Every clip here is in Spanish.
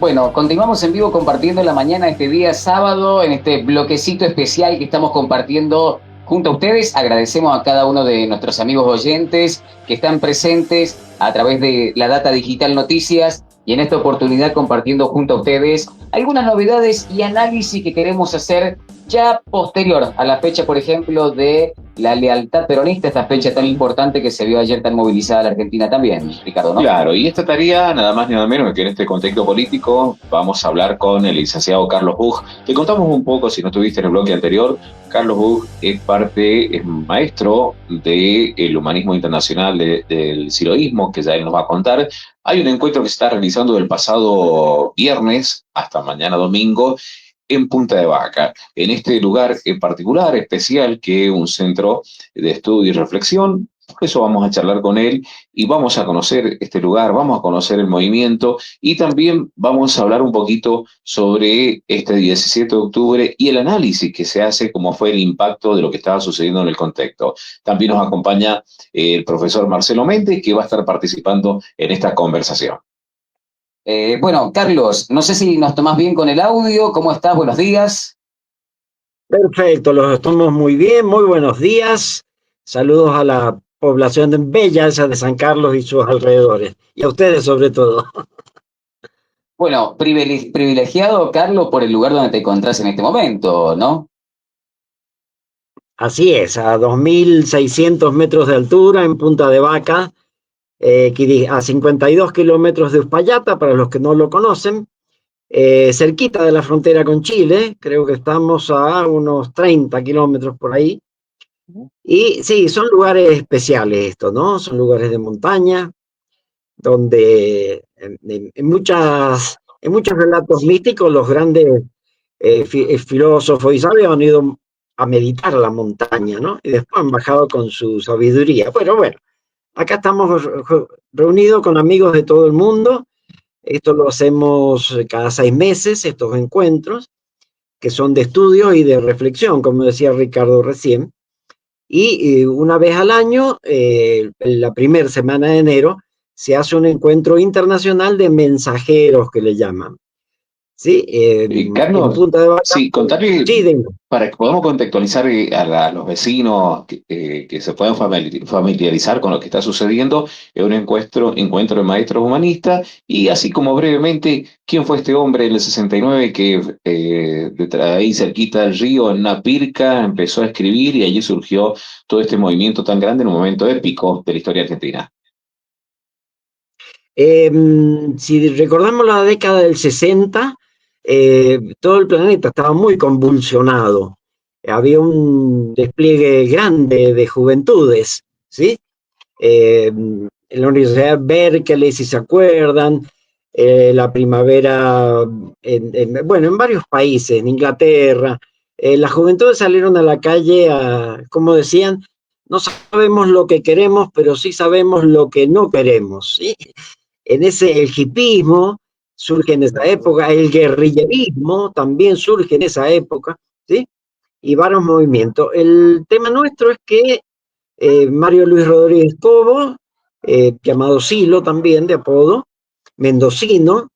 Bueno, continuamos en vivo compartiendo la mañana de este día sábado, en este bloquecito especial que estamos compartiendo junto a ustedes. Agradecemos a cada uno de nuestros amigos oyentes que están presentes a través de la Data Digital Noticias y en esta oportunidad compartiendo junto a ustedes algunas novedades y análisis que queremos hacer ya posterior a la fecha, por ejemplo, de la lealtad peronista, esta fecha tan importante que se vio ayer tan movilizada la Argentina también, Ricardo, ¿no? Claro, y esta tarea, nada más ni nada menos que en este contexto político, vamos a hablar con el licenciado Carlos Buch. Te contamos un poco, si no estuviste en el bloque anterior, Carlos Buch es maestro del humanismo internacional del siloísmo, que ya él nos va a contar. Hay un encuentro que se está realizando del pasado viernes hasta mañana domingo en Punta de Vaca, en este lugar en particular, especial, que es un centro de estudio y reflexión. Por eso vamos a charlar con él y vamos a conocer este lugar, vamos a conocer el movimiento y también vamos a hablar un poquito sobre este 17 de octubre y el análisis que se hace, cómo fue el impacto de lo que estaba sucediendo en el contexto. También nos acompaña el profesor Marcelo Méndez, que va a estar participando en esta conversación. Bueno, Carlos, no sé si nos tomás bien con el audio. ¿Cómo estás? Buenos días. Perfecto, los tomamos muy bien, muy buenos días. Saludos a la población bella esa de San Carlos y sus alrededores. Y a ustedes sobre todo. Bueno, privilegiado, Carlos, por el lugar donde te encontrás en este momento, ¿no? Así es, a 2.600 metros de altura en Punta de Vaca, a 52 kilómetros de Uspallata, para los que no lo conocen, cerquita de la frontera con Chile, creo que estamos a unos 30 kilómetros por ahí. Y sí, son lugares especiales estos, ¿no? Son lugares de montaña, donde en muchos relatos místicos los grandes filósofos y sabios han ido a meditar a la montaña, ¿no? Y después han bajado con su sabiduría. Bueno, acá estamos reunidos con amigos de todo el mundo. Esto lo hacemos cada 6 meses, estos encuentros, que son de estudio y de reflexión, como decía Ricardo recién. Y una vez al año, en la primera semana de enero, se hace un encuentro internacional de mensajeros que le llaman. ¿Sí? En Carlos, Punta de Vaca. sí, contarle, Sí, para que podamos contextualizar a los vecinos que se puedan familiarizar con lo que está sucediendo, es un encuentro de maestros humanistas, y así como brevemente, ¿quién fue este hombre en el 69 que ahí cerquita del río, en una pirca, empezó a escribir y allí surgió todo este movimiento tan grande en un momento épico de la historia argentina? Si recordamos la década del 60, todo el planeta estaba muy convulsionado. Había un despliegue grande de juventudes, ¿sí? En la Universidad de Berkeley, si se acuerdan, la primavera, en varios países, en Inglaterra, las juventudes salieron a la calle como decían, no sabemos lo que queremos, pero sí sabemos lo que no queremos, ¿sí? El hipismo surge en esa época, el guerrillerismo también surge en esa época, ¿sí? Y varios movimientos. El tema nuestro es que Mario Luis Rodríguez Cobo, llamado Silo también de apodo, mendocino,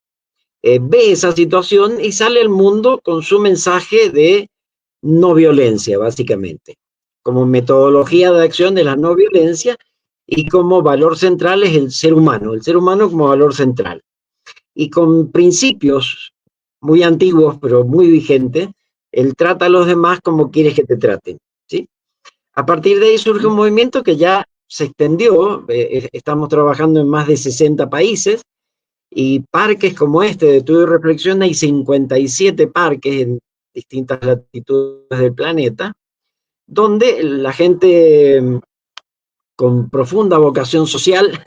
ve esa situación y sale al mundo con su mensaje de no violencia, básicamente, como metodología de acción de la no violencia y como valor central es el ser humano como valor central. Y con principios muy antiguos, pero muy vigentes, él trata a los demás como quieres que te traten, ¿sí? A partir de ahí surge un movimiento que ya se extendió, estamos trabajando en más de 60 países, y parques como este de Estudio y Reflexión, hay 57 parques en distintas latitudes del planeta, donde la gente con profunda vocación social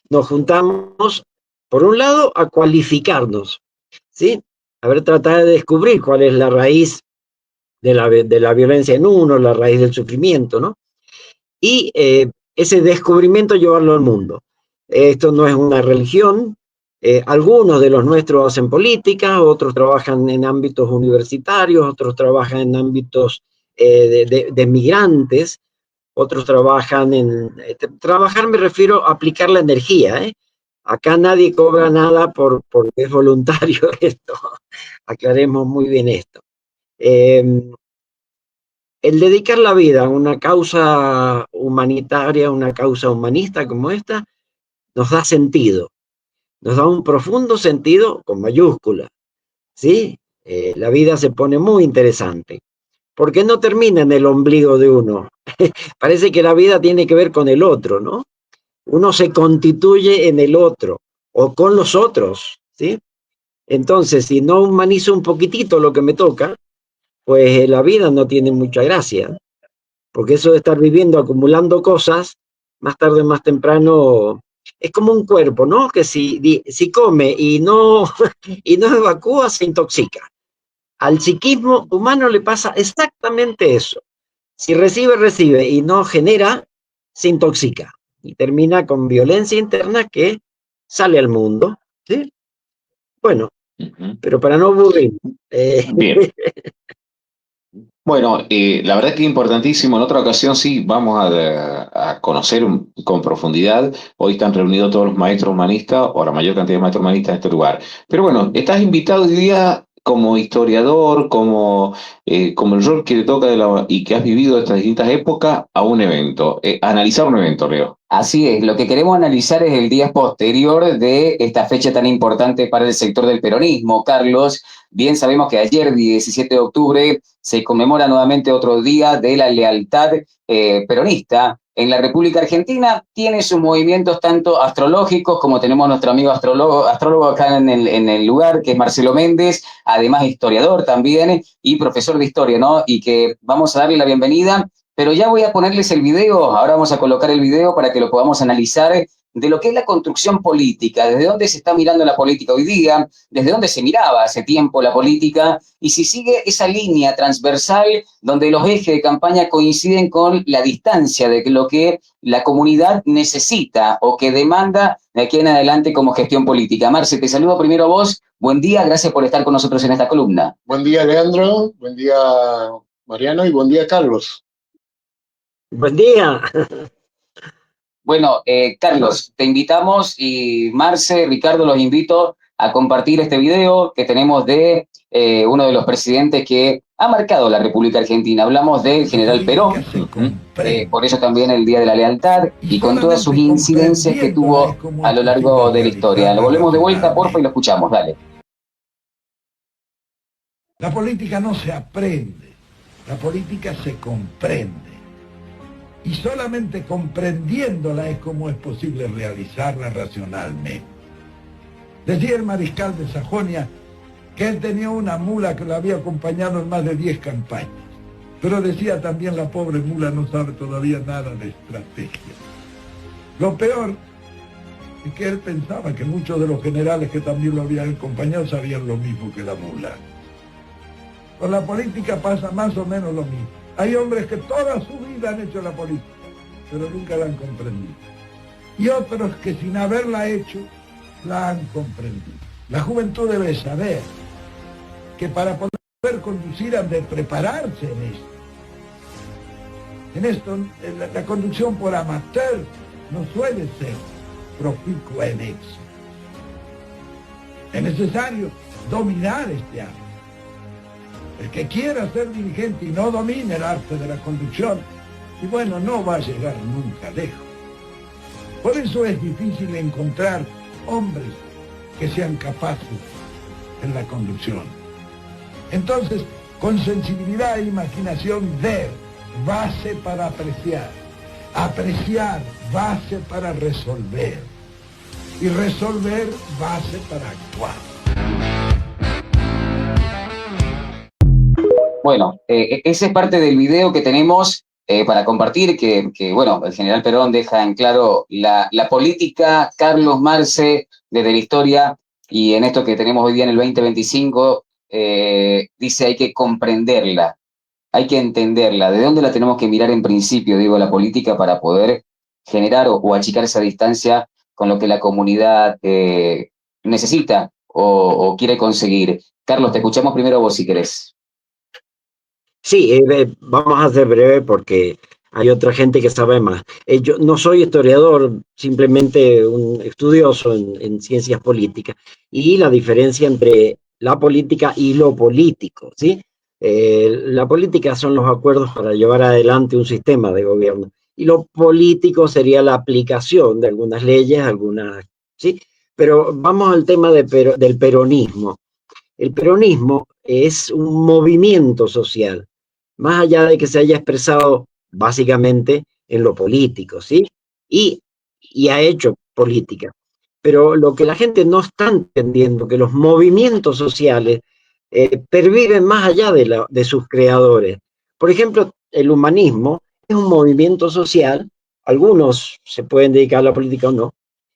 nos juntamos, por un lado, a cualificarnos, ¿sí? A ver, tratar de descubrir cuál es la raíz de la violencia en uno, la raíz del sufrimiento, ¿no? Y ese descubrimiento llevarlo al mundo. Esto no es una religión. Algunos de los nuestros hacen política, otros trabajan en ámbitos universitarios, otros trabajan en ámbitos de migrantes, otros trabajan trabajar me refiero a aplicar la energía, Acá nadie cobra nada porque es voluntario esto. Aclaremos muy bien esto. El dedicar la vida a una causa humanitaria, una causa humanista como esta, nos da sentido. Nos da un profundo sentido con mayúscula, ¿sí? La vida se pone muy interesante. Porque no termina en el ombligo de uno. Parece que la vida tiene que ver con el otro, ¿no? Uno se constituye en el otro o con los otros, ¿sí? Entonces, si no humanizo un poquitito lo que me toca, pues la vida no tiene mucha gracia, porque eso de estar viviendo acumulando cosas, más tarde o más temprano, es como un cuerpo, ¿no? Que si come y no evacúa, se intoxica. Al psiquismo humano le pasa exactamente eso. Si recibe, recibe y no genera, se intoxica y termina con violencia interna que sale al mundo, ¿sí? Bueno, pero para no aburrir. Bien. Bueno, la verdad que importantísimo. En otra ocasión sí vamos a conocer con profundidad. Hoy están reunidos todos los maestros humanistas o la mayor cantidad de maestros humanistas en este lugar. Pero bueno, estás invitado hoy día como historiador, como el rol que te toca y que has vivido estas distintas épocas a un evento. Analizar un evento, Leo. Así es, lo que queremos analizar es el día posterior de esta fecha tan importante para el sector del peronismo. Carlos, bien sabemos que ayer, 17 de octubre, se conmemora nuevamente otro día de la lealtad peronista. En la República Argentina tiene sus movimientos tanto astrológicos, como tenemos nuestro amigo astrólogo acá en el lugar, que es Marcelo Méndez, además historiador también y profesor de historia, ¿no? Y que vamos a darle la bienvenida, pero ya voy a ponerles el video, ahora vamos a colocar el video para que lo podamos analizar de lo que es la construcción política, desde dónde se está mirando la política hoy día, desde dónde se miraba hace tiempo la política, y si sigue esa línea transversal donde los ejes de campaña coinciden con la distancia de lo que la comunidad necesita o que demanda de aquí en adelante como gestión política. Marce, te saludo primero a vos, buen día, gracias por estar con nosotros en esta columna. Buen día, Leandro, buen día, Mariano, y buen día, Carlos. Buen día. Bueno, Carlos, te invitamos y Marce, Ricardo, los invito a compartir este video que tenemos de uno de los presidentes que ha marcado la República Argentina. Hablamos del general Perón, por eso también el Día de la Lealtad y con todas sus incidencias que tuvo a lo largo de la historia. Lo volvemos de vuelta, porfa, y lo escuchamos, dale. La política no se aprende, la política se comprende. Y solamente comprendiéndola es como es posible realizarla racionalmente. Decía el mariscal de Sajonia que él tenía una mula que lo había acompañado en más de 10 campañas. Pero decía también la pobre mula no sabe todavía nada de estrategia. Lo peor es que él pensaba que muchos de los generales que también lo habían acompañado sabían lo mismo que la mula. Con la política pasa más o menos lo mismo. Hay hombres que toda su vida han hecho la política, pero nunca la han comprendido. Y otros que sin haberla hecho, la han comprendido. La juventud debe saber que para poder conducir han de prepararse en esto. La conducción por amateur no suele ser propicua en éxito. Es necesario dominar este arte. El que quiera ser dirigente y no domine el arte de la conducción, y bueno, no va a llegar nunca lejos. Por eso es difícil encontrar hombres que sean capaces en la conducción. Entonces, con sensibilidad e imaginación, ver, base para apreciar, apreciar, base para resolver, y resolver, base para actuar. Bueno, esa es parte del video que tenemos para compartir, que, bueno, el general Perón deja en claro la política, Carlos Marce, desde la historia, y en esto que tenemos hoy día en el 2025, dice hay que comprenderla, hay que entenderla. ¿De dónde la tenemos que mirar en principio, digo, la política para poder generar o achicar esa distancia con lo que la comunidad necesita o quiere conseguir? Carlos, te escuchamos primero vos si querés. Sí, vamos a ser breve porque hay otra gente que sabe más. Yo no soy historiador, simplemente un estudioso en ciencias políticas, y la diferencia entre la política y lo político, ¿sí? La política son los acuerdos para llevar adelante un sistema de gobierno, y lo político sería la aplicación de algunas leyes, algunas, ¿sí? Pero vamos al tema del peronismo. El peronismo es un movimiento social, más allá de que se haya expresado básicamente en lo político, ¿sí? Y, y ha hecho política. Pero lo que la gente no está entendiendo, que los movimientos sociales perviven más allá de sus creadores. Por ejemplo, el humanismo es un movimiento social, algunos se pueden dedicar a la política o no,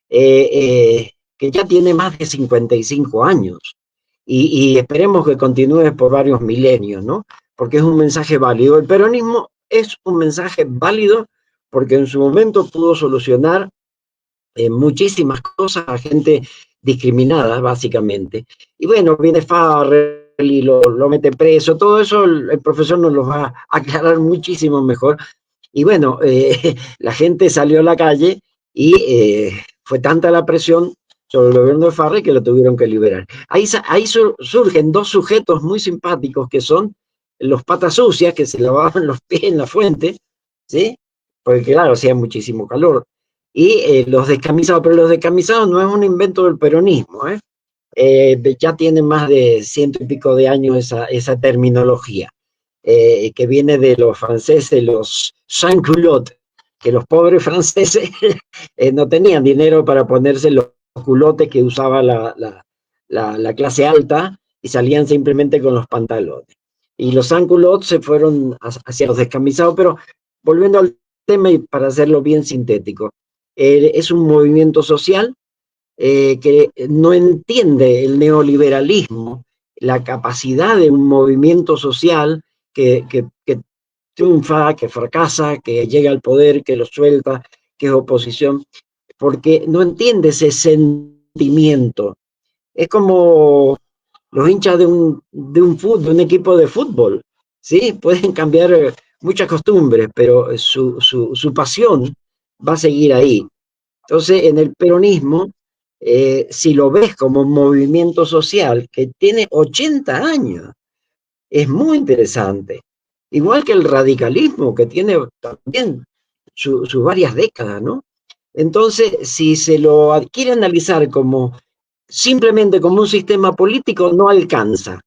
que ya tiene más de 55 años y esperemos que continúe por varios milenios, ¿no? Porque es un mensaje válido. El peronismo es un mensaje válido porque en su momento pudo solucionar muchísimas cosas a gente discriminada, básicamente. Y bueno, viene Farrell y lo mete preso, todo eso el profesor nos lo va a aclarar muchísimo mejor. Y bueno, la gente salió a la calle y fue tanta la presión sobre el gobierno de Farrell que lo tuvieron que liberar. Ahí surgen dos sujetos muy simpáticos que son los patas sucias que se lavaban los pies en la fuente, ¿sí? Porque claro, hacía muchísimo calor. Y los descamisados, pero los descamisados no es un invento del peronismo, ¿eh? Ya tiene más de ciento y pico de años esa terminología, que viene de los franceses, los sans-culottes, que los pobres franceses no tenían dinero para ponerse los culotes que usaba la clase alta y salían simplemente con los pantalones. Y los sans-culottes se fueron hacia los descamisados, pero volviendo al tema y para hacerlo bien sintético, es un movimiento social que no entiende el neoliberalismo, la capacidad de un movimiento social que triunfa, que fracasa, que llega al poder, que lo suelta, que es oposición, porque no entiende ese sentimiento. Es como los hinchas de un equipo de fútbol, ¿sí? Pueden cambiar muchas costumbres, pero su pasión va a seguir ahí. Entonces, en el peronismo, si lo ves como un movimiento social que tiene 80 años, es muy interesante. Igual que el radicalismo, que tiene también sus varias décadas, ¿no? Entonces, si se lo quiere analizar como simplemente como un sistema político, no alcanza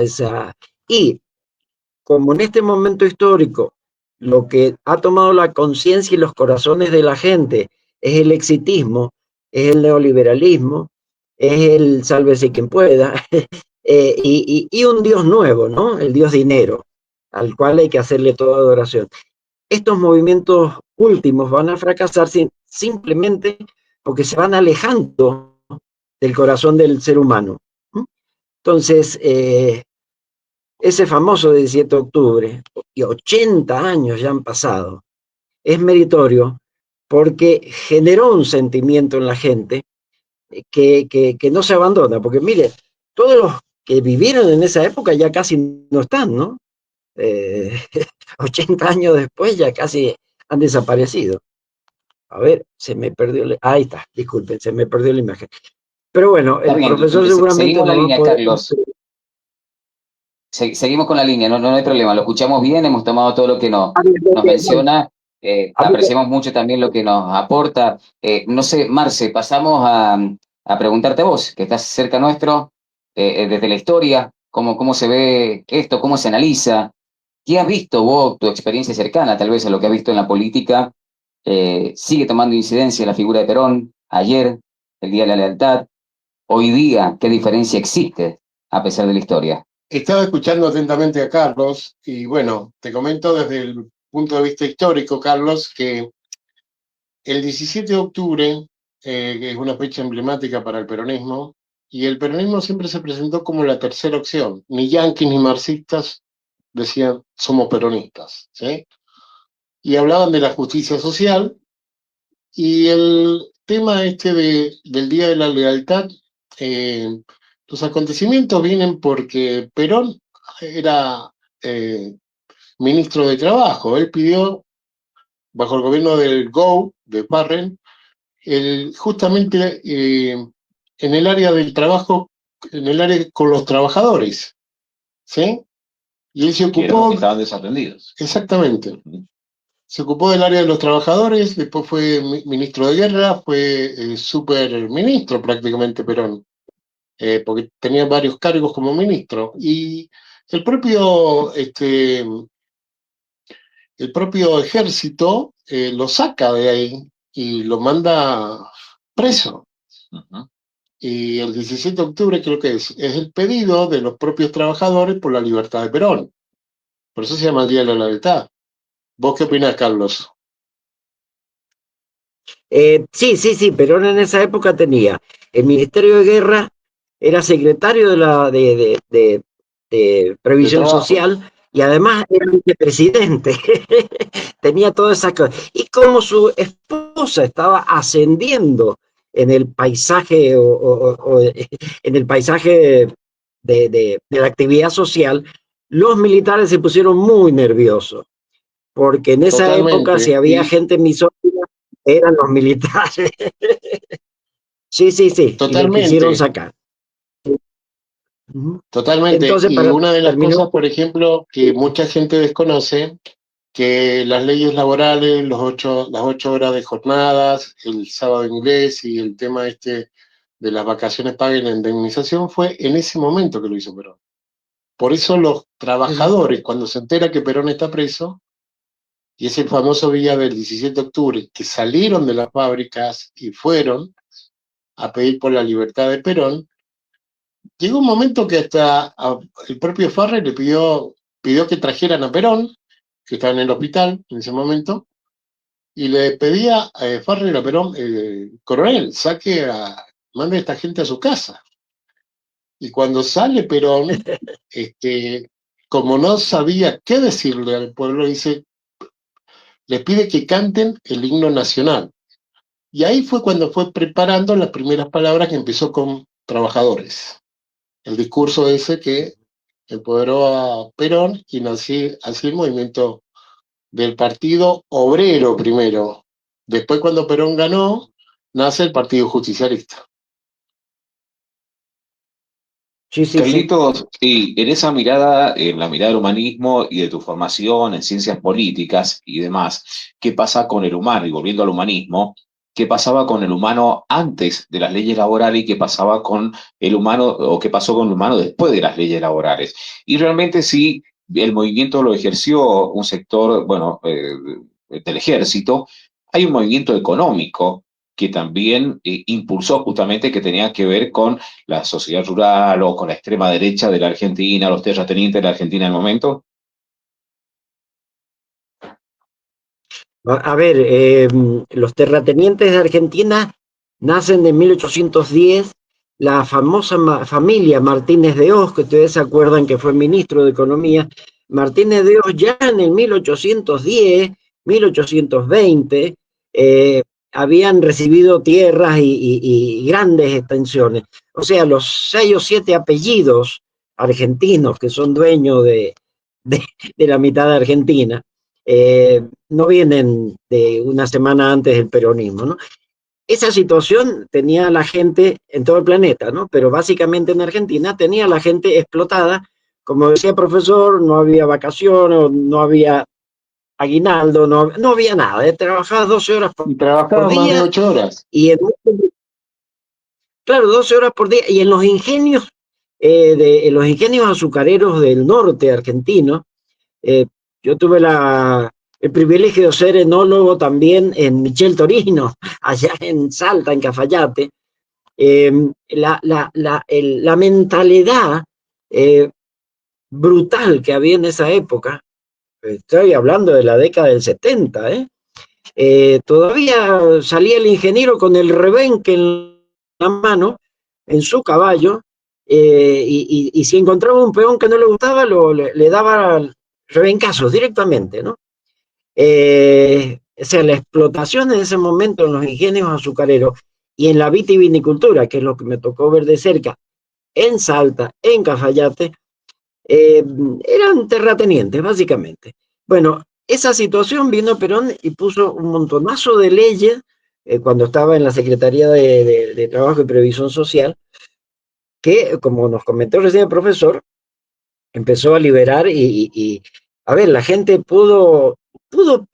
esa. Y como en este momento histórico lo que ha tomado la conciencia y los corazones de la gente es el exitismo, es el neoliberalismo, es el sálvese quien pueda, y un Dios nuevo, ¿no? El Dios dinero, al cual hay que hacerle toda adoración. Estos movimientos últimos van a fracasar simplemente porque se van alejando del corazón del ser humano. Entonces, ese famoso 17 de octubre, y 80 años ya han pasado, es meritorio porque generó un sentimiento en la gente que no se abandona, porque mire, todos los que vivieron en esa época ya casi no están, ¿no? Eh, 80 años después ya casi han desaparecido. A ver, se me perdió, ahí está, disculpen, se me perdió la imagen. Pero bueno, Está el bien, profesor seguramente seguimos la nos va a línea, poder. Carlos. Seguimos con la línea, no hay problema, lo escuchamos bien, hemos tomado todo lo que nos menciona, apreciamos mucho también lo que nos aporta. No sé, Marce, pasamos a preguntarte a vos, que estás cerca nuestro, desde la historia, cómo se ve esto, cómo se analiza, qué has visto vos, tu experiencia cercana tal vez a lo que has visto en la política, sigue tomando incidencia la figura de Perón, ayer, el Día de la Lealtad, hoy día, ¿qué diferencia existe a pesar de la historia? Estaba escuchando atentamente a Carlos y bueno, te comento desde el punto de vista histórico, Carlos, que el 17 de octubre, que es una fecha emblemática para el peronismo, y el peronismo siempre se presentó como la tercera opción. Ni yanquis ni marxistas decían somos peronistas, ¿sí? Y hablaban de la justicia social y el tema este del Día de la Lealtad, eh, los acontecimientos vienen porque Perón era ministro de Trabajo. Él pidió, bajo el gobierno del GO, de Parren, justamente en el área del trabajo, en el área con los trabajadores, ¿sí? Y él se Que eran los ocupó, que estaban desatendidos. exactamente, se ocupó del área de los trabajadores, después fue ministro de Guerra, fue superministro prácticamente Perón, porque tenía varios cargos como ministro. Y el propio, el propio ejército lo saca de ahí y lo manda preso. Ujú. Y el 17 de octubre creo que es el pedido de los propios trabajadores por la libertad de Perón. Por eso se llama el Día de la Libertad. ¿Vos qué opinás, Carlos? Sí, Perón en esa época tenía el Ministerio de Guerra, era secretario de De Previsión trabajo. Social y además era vicepresidente. Tenía todas esas cosas. Y como su esposa estaba ascendiendo en el paisaje o en el paisaje de la actividad social, los militares se pusieron muy nerviosos, porque en esa época si Totalmente. había Y gente misógina eran los militares. Sí, y lo quisieron totalmente. sacar. Ujú. Totalmente. Entonces, Y para una de las terminar, cosas, por ejemplo, que mucha gente desconoce, que las leyes laborales, las 8 horas de jornadas, el sábado inglés y el tema de las vacaciones pagas y la indemnización fue en ese momento que lo hizo Perón. Por eso los trabajadores, cuando se entera que Perón está preso, y ese famoso día del 17 de octubre, que salieron de las fábricas y fueron a pedir por la libertad de Perón, llegó un momento que hasta el propio Farrell le pidió que trajeran a Perón, que estaba en el hospital en ese momento, y le pedía a Farrell a Perón, coronel, mande a esta gente a su casa. Y cuando sale Perón, como no sabía qué decirle al pueblo, le pide que canten el himno nacional. Y ahí fue cuando fue preparando las primeras palabras que empezó con trabajadores. El discurso ese que empoderó a Perón y nació así el movimiento del Partido Obrero primero. Después, cuando Perón ganó, nace el Partido Justicialista. sí. Carlitos, y en esa mirada, en la mirada del humanismo y de tu formación en ciencias políticas y demás, ¿qué pasa con el humano? Y volviendo al humanismo, ¿qué pasaba con el humano antes de las leyes laborales y qué pasaba con el humano o qué pasó con el humano después de las leyes laborales? Y realmente sí, el movimiento lo ejerció un sector, bueno, del ejército, hay un movimiento económico que también impulsó justamente que tenía que ver con la sociedad rural o con la extrema derecha de la Argentina, los terratenientes de la Argentina en el momento. A ver, los terratenientes de Argentina nacen en 1810. La famosa familia Martínez de Hoz, que ustedes se acuerdan que fue ministro de Economía, Martínez de Hoz ya en el 1810, 1820, habían recibido tierras y grandes extensiones. O sea, los 6 o 7 apellidos argentinos que son dueños de la mitad de Argentina, no vienen de una semana antes del peronismo, ¿no? Esa situación tenía a la gente en todo el planeta, ¿no? Pero básicamente en Argentina tenía a la gente explotada. Como decía el profesor, no había vacaciones, no había aguinaldo, no había nada. Trabajabas 12 horas Y por trabajaba más de día 8 horas. y claro, 12 horas por día. Y en los ingenios, en los ingenios azucareros del norte argentino, eh, yo tuve el privilegio de ser enólogo también en Michel Torino, allá en Salta, en Cafayate. La mentalidad brutal que había en esa época, estoy hablando de la década del 70, todavía salía el ingeniero con el rebenque en la mano, en su caballo, y si encontraba un peón que no le gustaba, le daba rebencazos directamente, ¿no? O sea, la explotación en ese momento en los ingenios azucareros y en la vitivinicultura, que es lo que me tocó ver de cerca, en Salta, en Cafayate, eran terratenientes, básicamente. Bueno, esa situación vino Perón y puso un montonazo de leyes cuando estaba en la Secretaría de Trabajo y Previsión Social, que, como nos comentó recién el profesor, empezó a liberar a ver, la gente pudo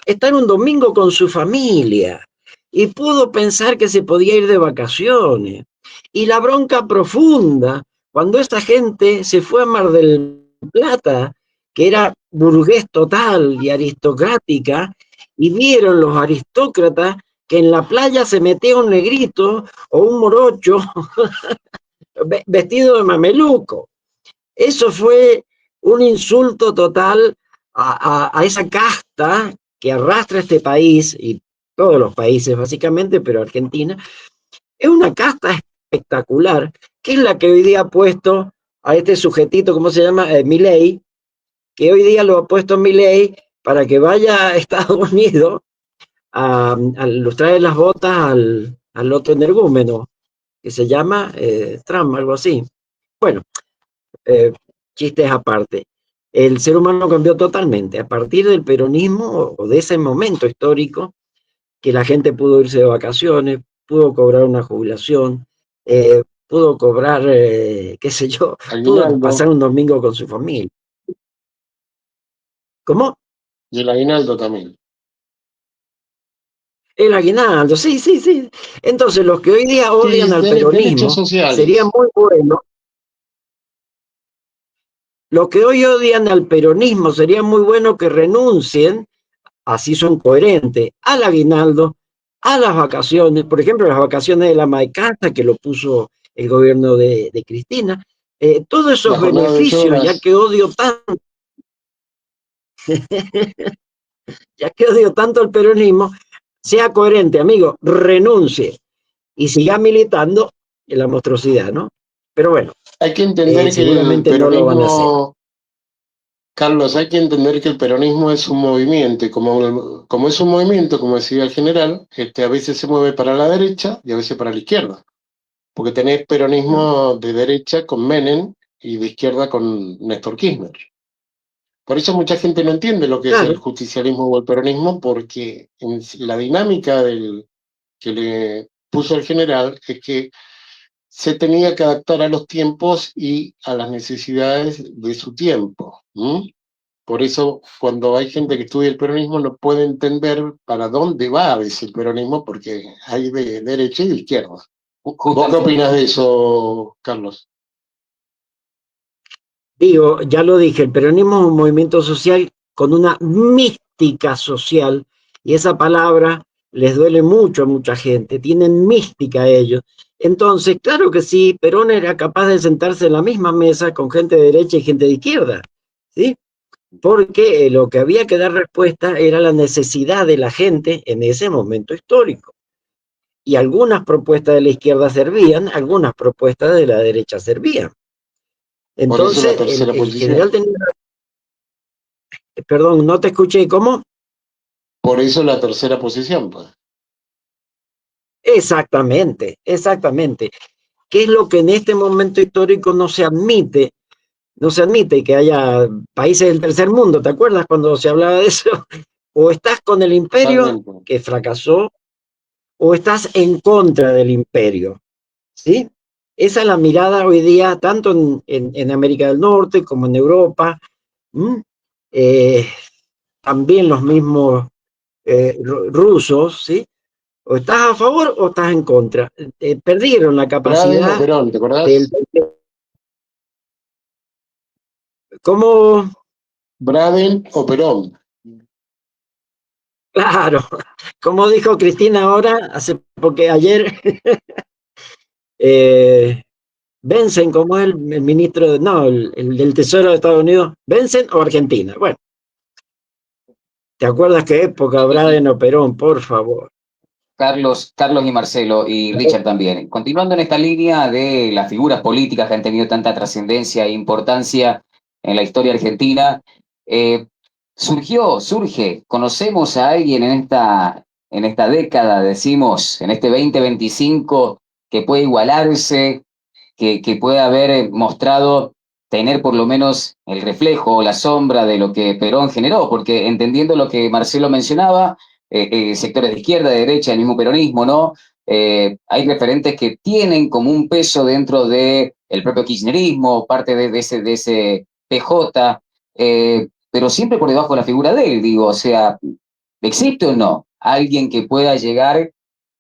estar un domingo con su familia y pudo pensar que se podía ir de vacaciones. Y la bronca profunda, cuando esta gente se fue a Mar del Plata, que era burgués total y aristocrática, y vieron los aristócratas que en la playa se metía un negrito o un morocho vestido de mameluco. Eso fue un insulto total a esa casta que arrastra este país y todos los países básicamente, pero Argentina, es una casta espectacular, que es la que hoy día ha puesto a este sujetito, ¿cómo se llama? Milei, que hoy día lo ha puesto Milei para que vaya a Estados Unidos a lustrar las botas al otro energúmeno, que se llama Trump, algo así. Bueno, eh, chistes aparte. El ser humano cambió totalmente a partir del peronismo o de ese momento histórico que la gente pudo irse de vacaciones, pudo cobrar una jubilación, pudo cobrar, qué sé yo, pudo Aguinaldo, pasar un domingo con su familia. ¿Cómo? y el aguinaldo también. El aguinaldo, sí, sí, sí. Entonces, los que hoy día Sí, odian al derechos peronismo, sería sociales. muy bueno. Los que hoy odian al peronismo, sería muy bueno que renuncien, así son coherentes, al aguinaldo, a las vacaciones, por ejemplo, las vacaciones de la Maicasa, que lo puso el gobierno de Cristina, todos La esos jornada de 8 beneficios, horas. ya que odio tanto el peronismo, sea coherente, amigo, renuncie y siga militando en la monstruosidad, ¿no? Pero bueno, Hay que entender que el seguramente no lo van a hacer. peronismo, Carlos, hay que entender que el peronismo es un movimiento, y como es un movimiento, como decía el general, a veces se mueve para la derecha y a veces para la izquierda. Porque tenés peronismo de derecha con Menem y de izquierda con Néstor Kirchner. Por eso mucha gente no entiende lo que es el Claro, justicialismo o el peronismo, porque en la dinámica que le puso el general es que se tenía que adaptar a los tiempos y a las necesidades de su tiempo. Por eso, cuando hay gente que estudia el peronismo, no puede entender para dónde va a veces el peronismo, porque hay de derecha y de izquierda. ¿Vos qué Justamente. opinás de eso, Carlos? digo, ya lo dije, el peronismo es un movimiento social con una mística social, y esa palabra les duele mucho a mucha gente, tienen mística ellos. Entonces, claro que sí, Perón era capaz de sentarse en la misma mesa con gente de derecha y gente de izquierda, ¿sí? Porque lo que había que dar respuesta era la necesidad de la gente en ese momento histórico. Y algunas propuestas de la izquierda servían, algunas propuestas de la derecha servían. Por eso la Entonces, tercera el general posición. tenía, perdón, no te escuché, ¿cómo? Por eso la tercera posición, pues. Exactamente, exactamente. ¿Qué es lo que en este momento histórico no se admite? No se admite que haya países del tercer mundo, ¿te acuerdas cuando se hablaba de eso? O estás con el imperio Totalmente. que fracasó, o estás en contra del imperio, ¿sí? Esa es la mirada hoy día, tanto en América del Norte como en Europa. Eh, también los mismos rusos, ¿sí? O estás a favor o estás en contra. Perdieron la Braden o capacidad Perón, ¿te del... acordás? ¿Cómo? Braden o Perón. Claro, como dijo Cristina ahora, porque ayer eh, vencen, como es el ministro, no, el del Tesoro de Estados Unidos, vencen o Argentina. Bueno, ¿te acuerdas qué época Braden o Perón? Por favor. Carlos y Marcelo y Richard también. Continuando en esta línea de las figuras políticas que han tenido tanta trascendencia e importancia en la historia argentina, eh, conocemos a alguien en esta década, decimos, en este 2025, que puede igualarse, que puede haber mostrado tener por lo menos el reflejo o la sombra de lo que Perón generó, porque entendiendo lo que Marcelo mencionaba, sectores de izquierda, de derecha, el mismo peronismo, ¿no? Hay referentes que tienen como un peso dentro del propio kirchnerismo, parte de ese PJ, pero siempre por debajo de la figura de él, digo, o sea, ¿existe o no alguien que pueda llegar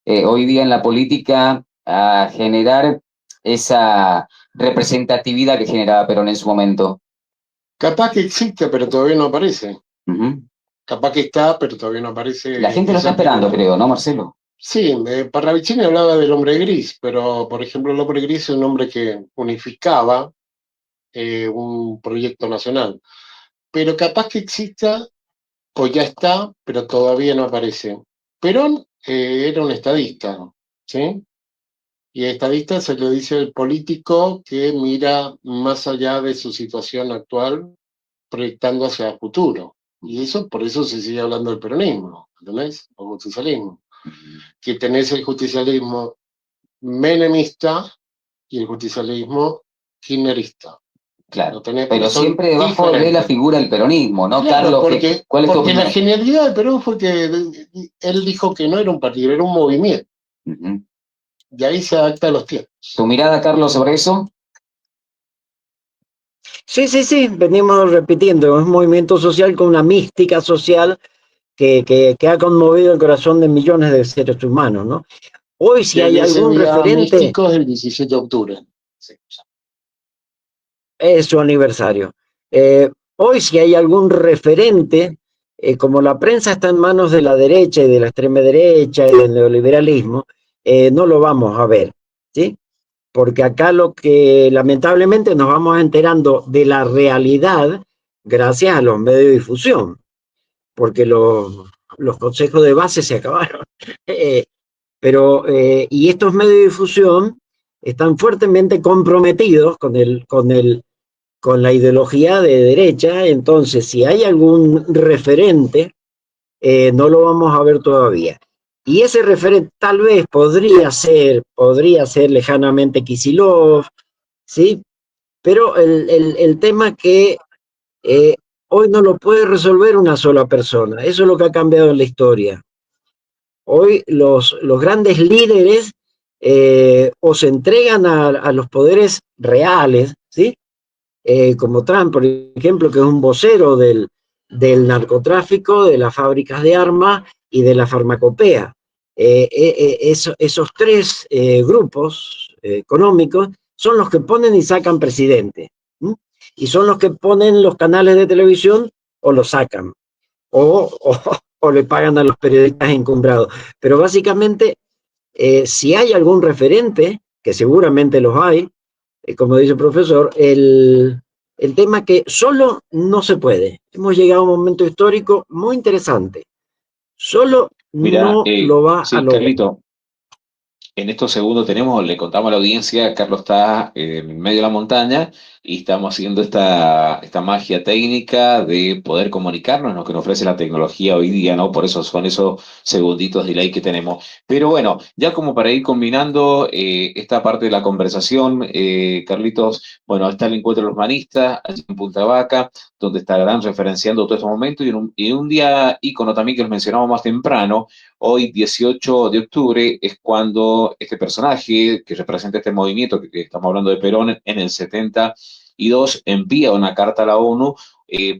hoy día en la política a generar esa representatividad que generaba Perón en su momento? Capaz que existe, pero todavía no aparece. Uh-huh. Capaz que está, pero todavía no aparece. La gente lo está esperando, creo, ¿no, Marcelo? Sí, Parravicini hablaba del hombre gris, pero por ejemplo el hombre gris es un hombre que unificaba un proyecto nacional. Pero capaz que exista, o ya está, pero todavía no aparece. Perón era un estadista, ¿sí? Y estadista se le dice el político que mira más allá de su situación actual, proyectando hacia el futuro. Y eso, por eso se sigue hablando del peronismo, ¿entendés? O justicialismo. Que tenés el justicialismo menemista y el justicialismo kirchnerista. Claro, Tenés, pero siempre debajo diferentes de la figura del peronismo, ¿no, claro, Carlos? ¿Cuál es tu porque la opinión? genialidad de Perón fue que él dijo que no era un partido, era un movimiento. Uh-huh. Y ahí se adapta a los tiempos. ¿Tu mirada, Carlos, sobre eso? Sí, venimos repitiendo, es un movimiento social con una mística social que ha conmovido el corazón de millones de seres humanos, ¿no? Hoy si hay Ese algún día referente, místico es el 17 de octubre. Sí. es su aniversario. Hoy si hay algún referente, como la prensa está en manos de la derecha y de la extrema derecha y del neoliberalismo, no lo vamos a ver, ¿sí? Porque acá lo que lamentablemente nos vamos enterando de la realidad gracias a los medios de difusión, porque los consejos de base se acabaron. Y estos medios de difusión están fuertemente comprometidos con la ideología de derecha, entonces si hay algún referente, no lo vamos a ver todavía. Y ese referente tal vez podría ser lejanamente Kicillof, ¿sí? Pero el tema es que hoy no lo puede resolver una sola persona, eso es lo que ha cambiado en la historia. Hoy los grandes líderes o se entregan a los poderes reales, ¿sí? Como Trump, por ejemplo, que es un vocero del narcotráfico, de las fábricas de armas y de la farmacopea. Esos tres grupos económicos son los que ponen y sacan presidente. ¿Sí? Y son los que ponen los canales de televisión o los sacan. O le pagan a los periodistas encumbrados. Pero básicamente, si hay algún referente, que seguramente los hay, como dice el profesor, el tema que solo no se puede. Hemos llegado a un momento histórico muy interesante. Solo Mira, no lo va a sí, lograr. Carlito, en estos segundos le contamos a la audiencia, Carlos está en medio de la montaña y estamos haciendo esta magia técnica de poder comunicarnos, lo que nos ofrece la tecnología hoy día, ¿no? Por eso son esos segunditos de delay que tenemos. Pero bueno, ya como para ir combinando esta parte de la conversación, Carlitos, bueno, está el encuentro de los manistas, allí en Punta Vaca, donde estarán referenciando todo este momento y en un día ícono también que los mencionamos más temprano. Hoy, 18 de octubre, es cuando este personaje que representa este movimiento que estamos hablando de Perón en el 72 envía una carta a la ONU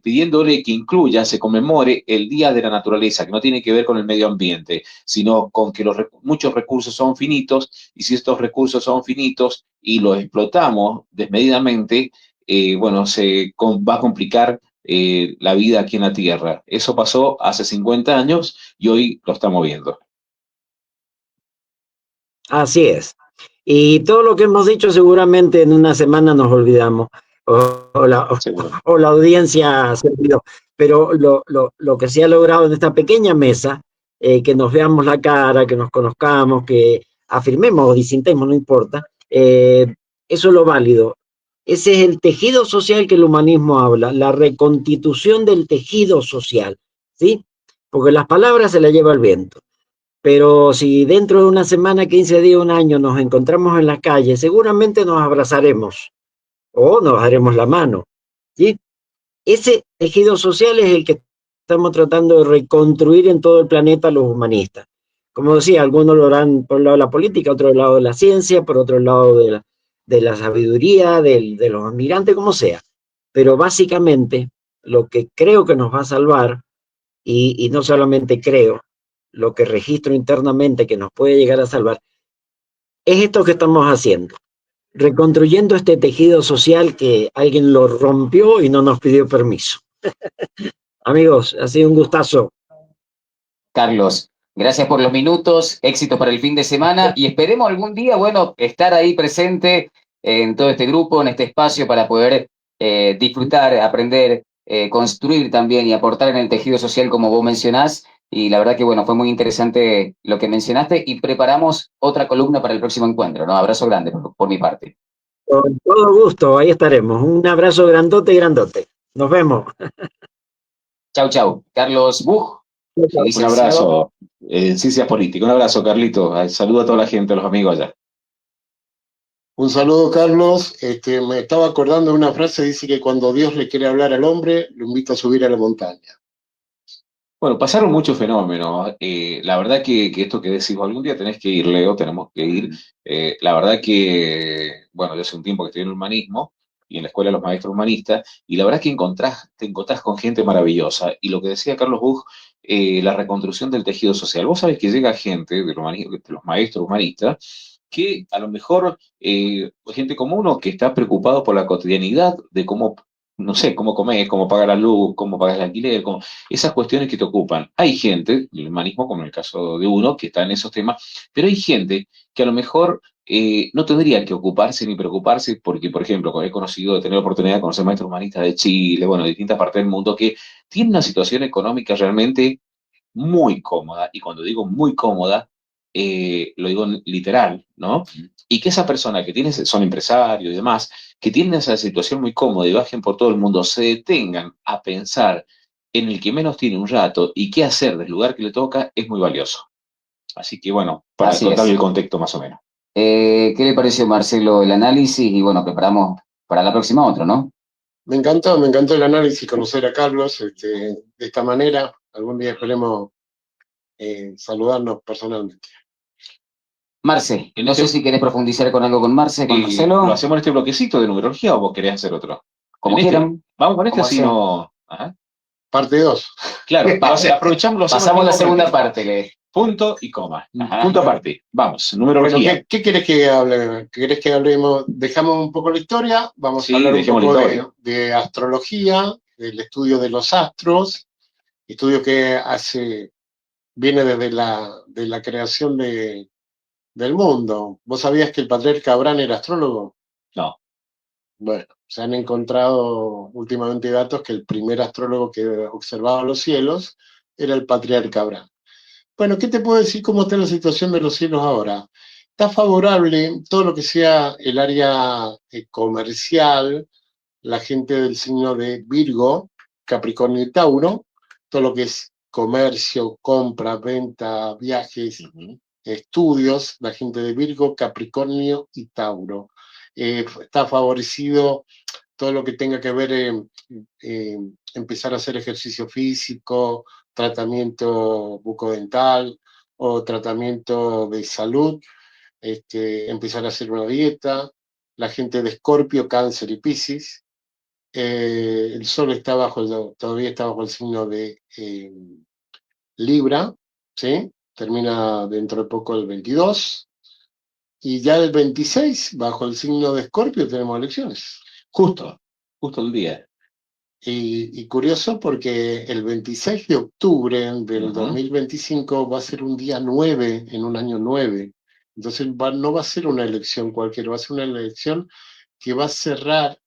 pidiéndole que incluya, se conmemore el Día de la Naturaleza, que no tiene que ver con el medio ambiente, sino con que muchos recursos son finitos y si estos recursos son finitos y los explotamos desmedidamente, bueno, va a complicar la vida aquí en la Tierra. Eso pasó hace 50 años y hoy lo estamos viendo. Así es. Y todo lo que hemos dicho seguramente en una semana nos olvidamos. O la audiencia se olvidó. Pero lo que se ha logrado en esta pequeña mesa, que nos veamos la cara, que nos conozcamos, que afirmemos o disintemos, no importa, eso es lo válido. Ese es el tejido social que el humanismo habla, la reconstitución del tejido social, ¿sí? Porque las palabras se las lleva el viento. Pero si dentro de una semana, 15 días, un año nos encontramos en la calle, seguramente nos abrazaremos o nos daremos la mano. ¿Sí? Ese tejido social es el que estamos tratando de reconstruir en todo el planeta los humanistas. Como decía, algunos lo harán por un lado de la política, otro lado de la ciencia, por otro lado de la sabiduría, de los admirantes, como sea. Pero básicamente lo que creo que nos va a salvar, y no solamente creo, lo que registro internamente que nos puede llegar a salvar, es esto que estamos haciendo, reconstruyendo este tejido social que alguien lo rompió y no nos pidió permiso. Amigos, ha sido un gustazo. Carlos, gracias por los minutos, éxito para el fin de semana y esperemos algún día, bueno, estar ahí presente en todo este grupo, en este espacio para poder disfrutar, aprender, construir también y aportar en el tejido social como vos mencionás. Y la verdad que, bueno, fue muy interesante lo que mencionaste y preparamos otra columna para el próximo encuentro, ¿no? Abrazo grande por mi parte. Con todo gusto, ahí estaremos. Un abrazo grandote, grandote. Nos vemos. Chau, chau. Carlos Buch, Un licenciado. abrazo en Ciencias Políticas. Un abrazo, Carlito. Saludo a toda la gente, a los amigos allá. Un saludo, Carlos. Me estaba acordando de una frase, dice que cuando Dios le quiere hablar al hombre, lo invita a subir a la montaña. Bueno, pasaron muchos fenómenos. La verdad que esto que decís, algún día tenés que ir, Leo, tenemos que ir. La verdad que, bueno, yo hace un tiempo que estoy en el humanismo y en la escuela de los maestros humanistas, y la verdad que te encontrás con gente maravillosa. Y lo que decía Carlos Buch, la reconstrucción del tejido social. Vos sabés que llega gente de los maestros humanistas que a lo mejor, gente como uno que está preocupado por la cotidianidad de cómo, no sé, cómo comer, cómo pagar la luz, cómo pagar el alquiler, esas cuestiones que te ocupan. Hay gente, el humanismo, como en el caso de uno, que está en esos temas, pero hay gente que a lo mejor no tendría que ocuparse ni preocuparse, porque, por ejemplo, he conocido, he tenido la oportunidad de conocer maestros humanistas de Chile, bueno, de distintas partes del mundo, que tienen una situación económica realmente muy cómoda, y cuando digo muy cómoda, lo digo literal, ¿no? Y que esa persona que tiene, son empresarios y demás, que tienen esa situación muy cómoda y bajen por todo el mundo, se detengan a pensar en el que menos tiene un rato y qué hacer del lugar que le toca, es muy valioso. Así que bueno, para Así contarle es. el contexto más o menos. ¿Qué le pareció, Marcelo, el análisis? Y bueno, preparamos para la próxima otro, ¿no? Me encantó el análisis, conocer a Carlos de esta manera. Algún día esperemos saludarnos personalmente. Marce, no sé si querés profundizar con algo con Marce, con Marcelo. ¿Lo hacemos en este bloquecito de numerología o vos querés hacer otro? Como En este. quieran. Vamos con este, Como así sea. no. Ajá. Parte 2. Claro, aprovechamos, lo hacemos Pasamos la en el segunda momento. parte. Punto y coma. Ajá. Punto aparte. Vamos, Bueno, numerología. ¿qué querés que hable? ¿Querés que hablemos? Dejamos un poco la historia, vamos Sí, a hablar un dejemos la poco historia. de astrología, del estudio de los astros, estudio que viene desde de la creación del mundo. ¿Vos sabías que el patriarca Abraham era astrólogo? No. Bueno, se han encontrado últimamente datos que el primer astrólogo que observaba los cielos era el patriarca Abraham. Bueno, ¿qué te puedo decir cómo está la situación de los cielos ahora? Está favorable todo lo que sea el área comercial, la gente del signo de Virgo, Capricornio y Tauro, todo lo que es comercio, compra, venta, viajes, estudios, la gente de Virgo, Capricornio y Tauro. Está favorecido todo lo que tenga que ver empezar a hacer ejercicio físico, tratamiento bucodental o tratamiento de salud, empezar a hacer una dieta, la gente de Escorpio, Cáncer y Piscis. El Sol está todavía está bajo el signo de Libra, ¿sí? Termina dentro de poco el 22. Y ya el 26, bajo el signo de Escorpio, tenemos elecciones. Justo el día. Y curioso porque el 26 de octubre del 2025 va a ser un día 9 en un año 9. Entonces no va a ser una elección cualquiera, va a ser una elección que va a cerrar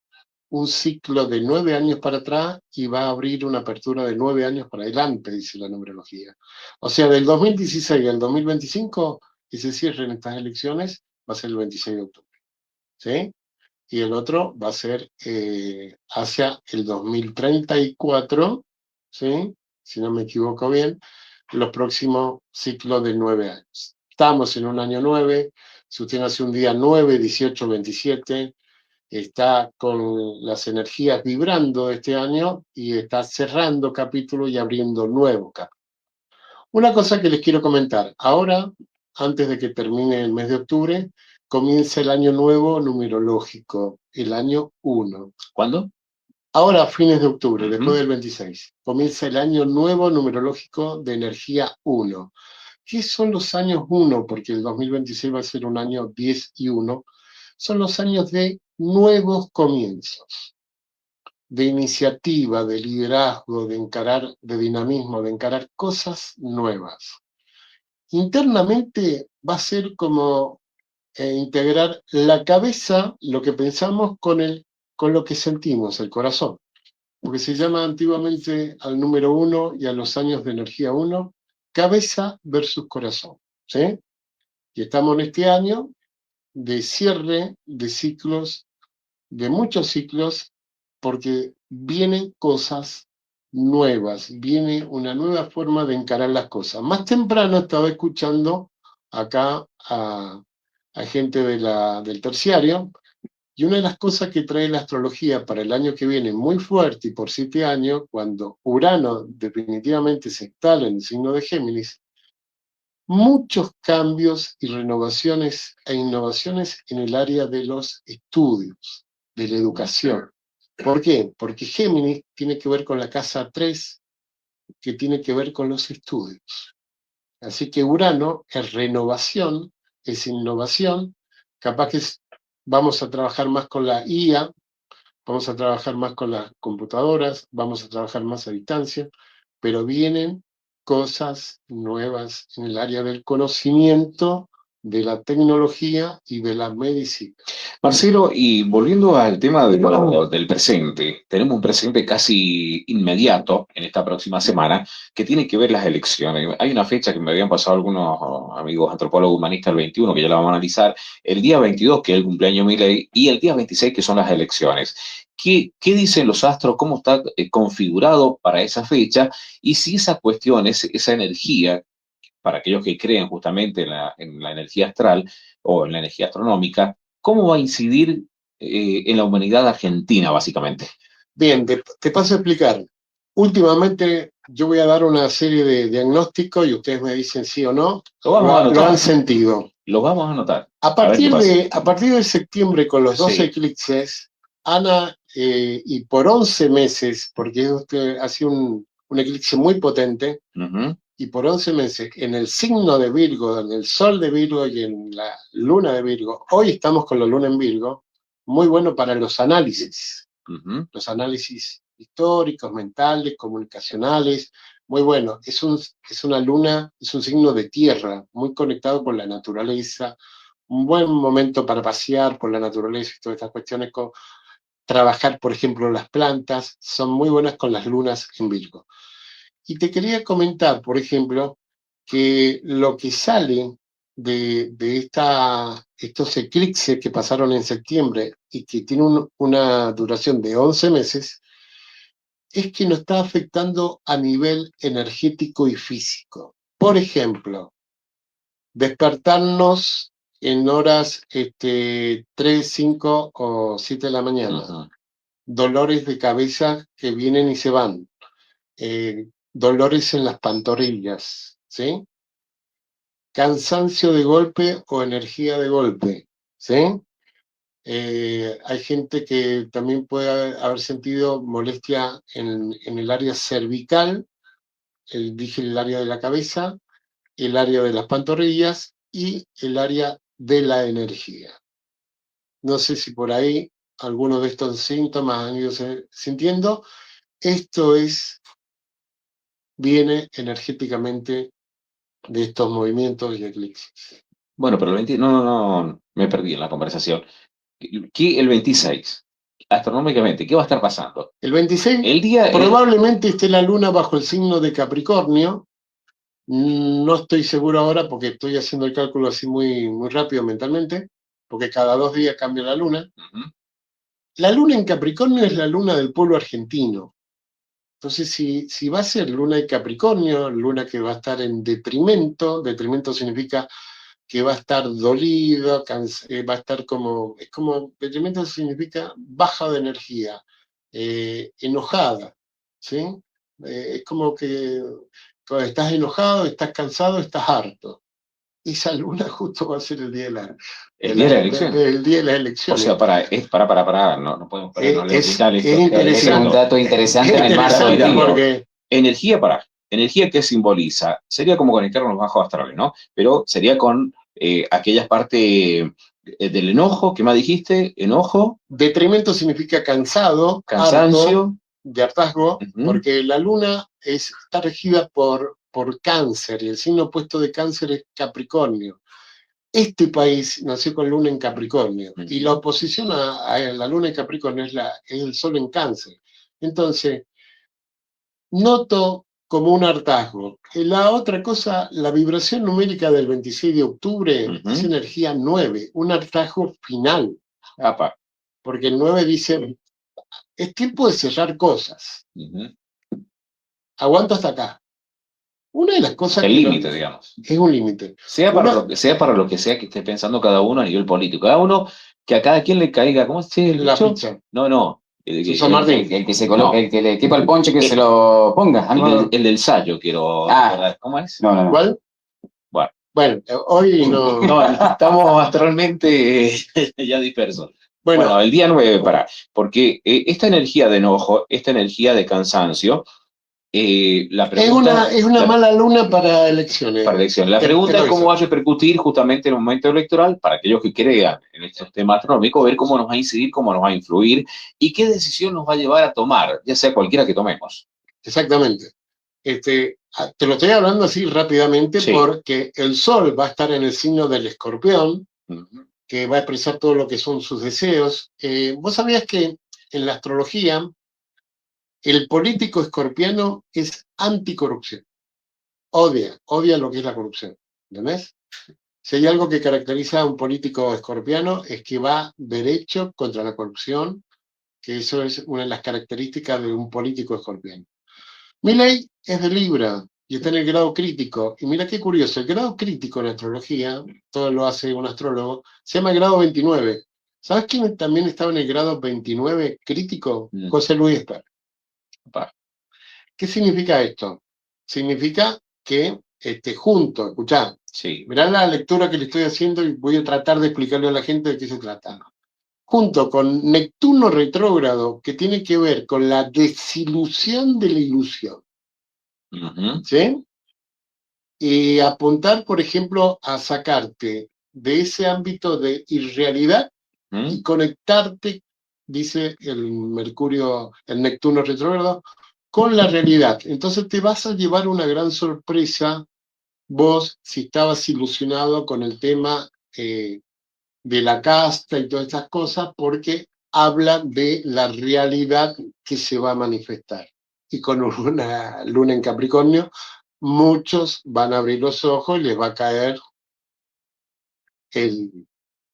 un ciclo de 9 años para atrás y va a abrir una apertura de 9 años para adelante, dice la numerología. O sea, del 2016 al 2025, que se cierren estas elecciones, va a ser el 26 de octubre. ¿Sí? Y el otro va a ser hacia el 2034, ¿sí? Si no me equivoco bien, los próximos ciclos de 9 años. Estamos en un año 9, si usted nace un día 9, 18, 27, está con las energías vibrando este año y está cerrando capítulo y abriendo nuevo capítulo. Una cosa que les quiero comentar, ahora, antes de que termine el mes de octubre, comienza el año nuevo numerológico, el año 1. ¿Cuándo? Ahora, a fines de octubre, después Ujú. del 26, comienza el año nuevo numerológico de energía 1. ¿Qué son los años 1? Porque el 2026 va a ser un año 10 y 1. Son los años de nuevos comienzos, de iniciativa, de liderazgo, de encarar, de dinamismo, de encarar cosas nuevas. Internamente va a ser como integrar la cabeza, lo que pensamos, con lo que sentimos, el corazón. Porque se llama antiguamente al número 1 y a los años de energía 1, cabeza versus corazón. ¿Sí? Y estamos en este año de cierre de ciclos, de muchos ciclos, porque vienen cosas nuevas, viene una nueva forma de encarar las cosas. Más temprano estaba escuchando acá a gente del terciario, y una de las cosas que trae la astrología para el año que viene muy fuerte y por 7 años, cuando Urano definitivamente se instala en el signo de Géminis, muchos cambios y renovaciones e innovaciones en el área de los estudios, de la educación. ¿Por qué? Porque Géminis tiene que ver con la casa 3, que tiene que ver con los estudios. Así que Urano es renovación, es innovación, capaz que vamos a trabajar más con la IA, vamos a trabajar más con las computadoras, vamos a trabajar más a distancia, pero vienen cosas nuevas en el área del conocimiento, de la tecnología y de la medicina. Marcelo, y volviendo al tema del presente, tenemos un presente casi inmediato en esta próxima semana que tiene que ver las elecciones. Hay una fecha que me habían pasado algunos amigos antropólogos humanistas, el 21, que ya la vamos a analizar, el día 22, que es el cumpleaños de Milei, y el día 26, que son las elecciones. ¿Qué dicen los astros? ¿Cómo está configurado para esa fecha? Y si esa cuestión, esa energía, para aquellos que creen justamente en la energía astral o en la energía astronómica, ¿cómo va a incidir en la humanidad argentina, básicamente? Bien, te paso a explicar. Últimamente yo voy a dar una serie de diagnósticos y ustedes me dicen sí o no. Lo vamos a Lo anotar. han sentido. Lo vamos a anotar. A partir de septiembre, con los 2 Sí. eclipses, Ana, y por 11 meses, porque ha sido un eclipse muy potente, Ujú. y por 11 meses, en el signo de Virgo, en el sol de Virgo y en la luna de Virgo, hoy estamos con la luna en Virgo, muy bueno para los análisis históricos, mentales, comunicacionales, muy bueno. Es una luna, es un signo de tierra, muy conectado con la naturaleza, un buen momento para pasear por la naturaleza y todas estas cuestiones, trabajar, por ejemplo, las plantas, son muy buenas con las lunas en Virgo. Y te quería comentar, por ejemplo, que lo que sale de estos eclipses que pasaron en septiembre y que tienen una duración de 11 meses, es que nos está afectando a nivel energético y físico. Por ejemplo, despertarnos en horas 3, 5 o 7 de la mañana. Ujú. Dolores de cabeza que vienen y se van. Dolores en las pantorrillas, ¿sí? Cansancio de golpe o energía de golpe, ¿sí? Hay gente que también puede haber sentido molestia en el área cervical, dije el área de la cabeza, el área de las pantorrillas y el área de la energía. No sé si por ahí alguno de estos síntomas han ido sintiendo. Esto viene energéticamente de estos movimientos y eclipses. Bueno, pero el 20, no, me perdí en la conversación. ¿Qué el 26? Astronómicamente, ¿qué va a estar pasando? El 26 El día, probablemente esté la luna bajo el signo de Capricornio. No estoy seguro ahora porque estoy haciendo el cálculo así muy, muy rápido mentalmente, porque cada 2 días cambia la luna. Ujú. La luna en Capricornio es la luna del pueblo argentino. Entonces, si va a ser luna de Capricornio, luna que va a estar en detrimento significa que va a estar dolido, va a estar como, es como, detrimento significa baja de energía, enojada, ¿sí? Es como que cuando estás enojado, estás cansado, estás harto. Esa luna justo va a ser el día de El día de la elección. el día de las O elecciones. sea, para, no podemos ponernos a hospital esto. Es interesante. Es un dato interesante en el marco del día. Porque Energía que simboliza, sería como conectarnos los bajos astrales, ¿no? Pero sería con aquellas partes del enojo, ¿qué más dijiste? Enojo, detrimento significa cansado, cansancio, harto, de hartazgo, ujú, porque la luna está regida por Cáncer, y el signo opuesto de Cáncer es Capricornio. Este país nació con luna en Capricornio, y la oposición a la luna en Capricornio es el sol en Cáncer. Entonces, noto como un hartazgo. La otra cosa, la vibración numérica del 26 de octubre es energía 9, un hartazgo final. apa, Porque el 9 dice, es tiempo de cerrar cosas. Aguanto hasta acá. Una de las cosas el que límite, digamos. es un límite. Sea para lo que sea que esté pensando cada uno a nivel político. Cada uno, que a cada quien le caiga, ¿cómo es el La dicho? pizza. No. Suso Martín. El que se coloca, No. el que le quepa el ponche, que se lo ponga. El del Sayo, quiero Ah. recordar. ¿Cómo es? No. ¿Cuál? Bueno. Bueno, hoy no. No, estamos astralmente ya dispersos. Bueno, el día 9 porque esta energía de enojo, esta energía de cansancio, la pregunta... Es una mala luna para elecciones. Para elecciones. La pregunta es cómo va a repercutir justamente en el momento electoral para aquellos que crean en estos temas astronómicos, ver cómo nos va a incidir, cómo nos va a influir y qué decisión nos va a llevar a tomar, ya sea cualquiera que tomemos. Exactamente. Te lo estoy hablando así rápidamente porque el Sol va a estar en el signo del Escorpión, que va a expresar todo lo que son sus deseos. ¿Vos sabías que en la astrología el político escorpiano es anticorrupción? Odia lo que es la corrupción, ¿entendés? Si hay algo que caracteriza a un político escorpiano es que va derecho contra la corrupción, que eso es una de las características de un político escorpiano. Milei es de Libra y está en el grado crítico. Y mira qué curioso, el grado crítico en astrología, todo lo hace un astrólogo, se llama grado 29. ¿Sabes quién también estaba en el grado 29 crítico? José Luis Esper. ¿Qué significa esto? Significa que junto, escuchá, mirá la lectura que le estoy haciendo y voy a tratar de explicarle a la gente de qué se trata. Junto con Neptuno retrógrado, que tiene que ver con la desilusión de la ilusión. ¿Sí? Y apuntar, por ejemplo, a sacarte de ese ámbito de irrealidad y conectarte, dice el Mercurio, el Neptuno retrógrado, con la realidad. Entonces te vas a llevar una gran sorpresa vos si estabas ilusionado con el tema de la casta y todas estas cosas, porque habla de la realidad que se va a manifestar. Y con una luna en Capricornio, muchos van a abrir los ojos y les va a caer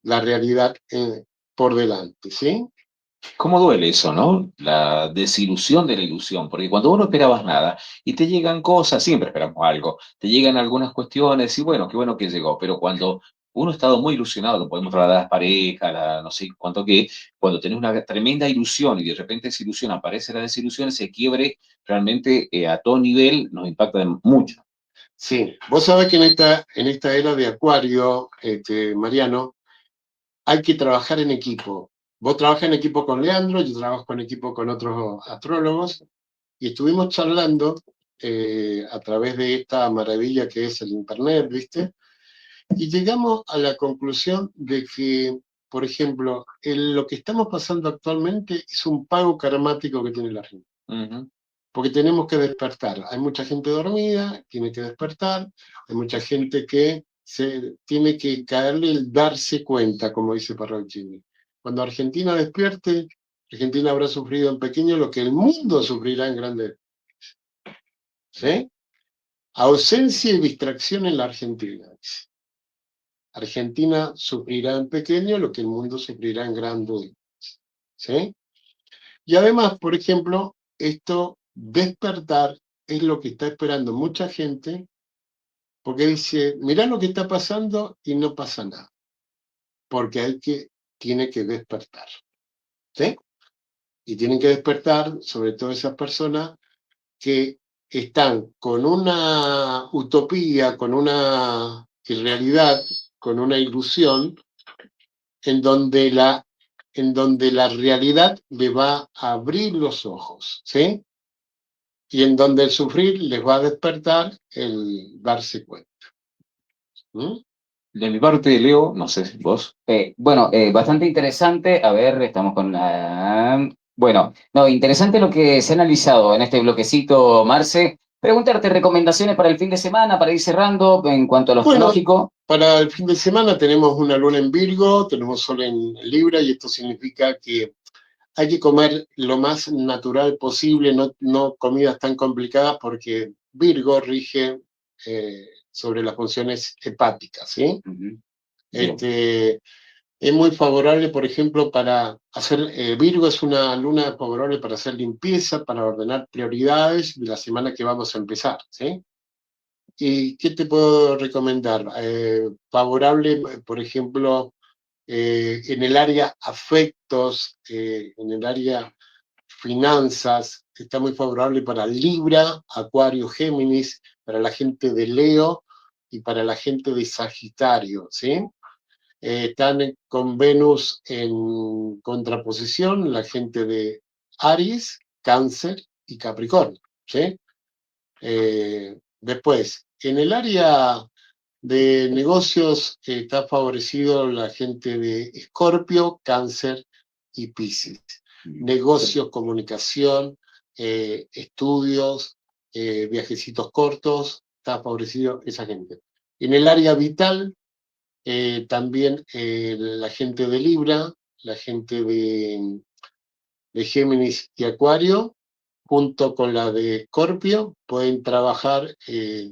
la realidad por delante, ¿sí? ¿Cómo duele eso, no? La desilusión de la ilusión, porque cuando vos no esperabas nada y te llegan cosas, siempre esperamos algo, te llegan algunas cuestiones y bueno, qué bueno que llegó, pero cuando uno ha estado muy ilusionado, lo podemos hablar a las parejas, no sé cuánto qué, cuando tenés una tremenda ilusión y de repente esa ilusión aparece la desilusión, ese quiebre realmente a todo nivel nos impacta mucho. Sí, vos sabés que en esta era de Acuario, Mariano, hay que trabajar en equipo. Vos trabajás en equipo con Leandro, yo trabajo en equipo con otros astrólogos, y estuvimos charlando a través de esta maravilla que es el Internet, ¿viste? Y llegamos a la conclusión de que, por ejemplo, lo que estamos pasando actualmente es un pago karmático que tiene la gente. Porque tenemos que despertar. Hay mucha gente dormida, tiene que despertar, hay mucha gente que tiene que caerle el darse cuenta, como dice Parravicini. Cuando Argentina despierte, Argentina habrá sufrido en pequeño lo que el mundo sufrirá en grande. ¿Sí? Ausencia y distracción en la Argentina. Argentina sufrirá en pequeño lo que el mundo sufrirá en grande. ¿Sí? Y además, por ejemplo, esto despertar es lo que está esperando mucha gente porque dice, mirá lo que está pasando y no pasa nada, porque tiene que despertar, ¿sí? Y tienen que despertar, sobre todo esas personas que están con una utopía, con una irrealidad, con una ilusión, en donde la realidad le va a abrir los ojos, ¿sí? Y en donde el sufrir les va a despertar el darse cuenta. ¿Mm? De mi parte, Leo, no sé si vos. Bueno, bastante interesante. A ver, estamos con bueno, no, interesante lo que se ha analizado en este bloquecito, Marce. Preguntarte recomendaciones para el fin de semana, para ir cerrando en cuanto a lo Bueno, astrológico. para el fin de semana tenemos una luna en Virgo, tenemos sol en Libra, y esto significa que hay que comer lo más natural posible, no comidas tan complicadas, porque Virgo rige sobre las funciones hepáticas, ¿sí? Ujú. Bien. Es muy favorable, por ejemplo, para hacer, Virgo es una luna favorable para hacer limpieza, para ordenar prioridades de la semana que vamos a empezar, ¿sí? ¿Y qué te puedo recomendar? Favorable, por ejemplo, en el área afectos, en el área finanzas, está muy favorable para Libra, Acuario, Géminis, para la gente de Leo y para la gente de Sagitario, ¿sí? Están con Venus en contraposición, la gente de Aries, Cáncer y Capricornio, ¿sí? Después, en el área de negocios está favorecido la gente de Escorpio, Cáncer y Piscis. Negocios, comunicación, estudios, viajecitos cortos, está favorecido esa gente. En el área vital, también la gente de Libra, la gente de Géminis y Acuario, junto con la de Escorpio, pueden trabajar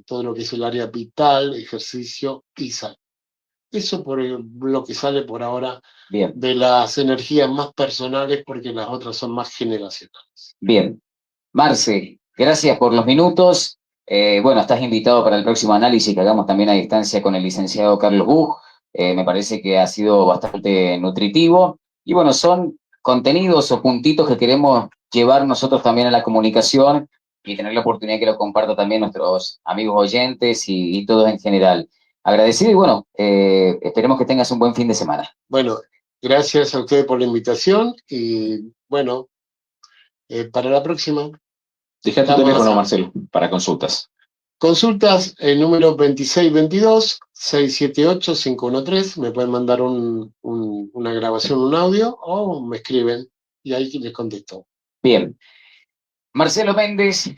todo lo que es el área vital, ejercicio y salud. Eso por lo que sale por ahora Bien, de las energías más personales, porque las otras son más generacionales. bien. Marce, gracias por los minutos. Bueno, estás invitado para el próximo análisis que hagamos también a distancia con el licenciado Carlos Buch. Me parece que ha sido bastante nutritivo. Y bueno, son contenidos o puntitos que queremos llevar nosotros también a la comunicación y tener la oportunidad que lo compartan también nuestros amigos oyentes y todos en general. Agradecido y bueno, esperemos que tengas un buen fin de semana. Bueno, gracias a ustedes por la invitación y bueno, para la próxima. Deja tu Estamos teléfono, a Marcelo, para consultas. consultas, el número 2622-678-513. Me pueden mandar una grabación, un audio, o me escriben y ahí les contesto. Bien. Marcelo Méndez,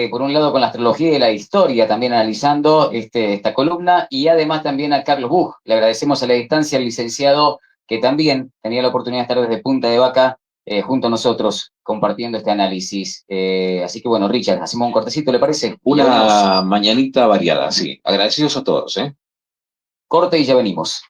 por un lado con la astrología y la historia, también analizando esta columna, y además también a Carlos Buch. Le agradecemos a la distancia al licenciado que también tenía la oportunidad de estar desde Punta de Vaca junto a nosotros compartiendo este análisis. Así que bueno, Richard, hacemos un cortecito, ¿le parece? Y ya venimos. Una mañanita variada, sí. Agradecidos a todos, ¿eh? Corte y ya venimos.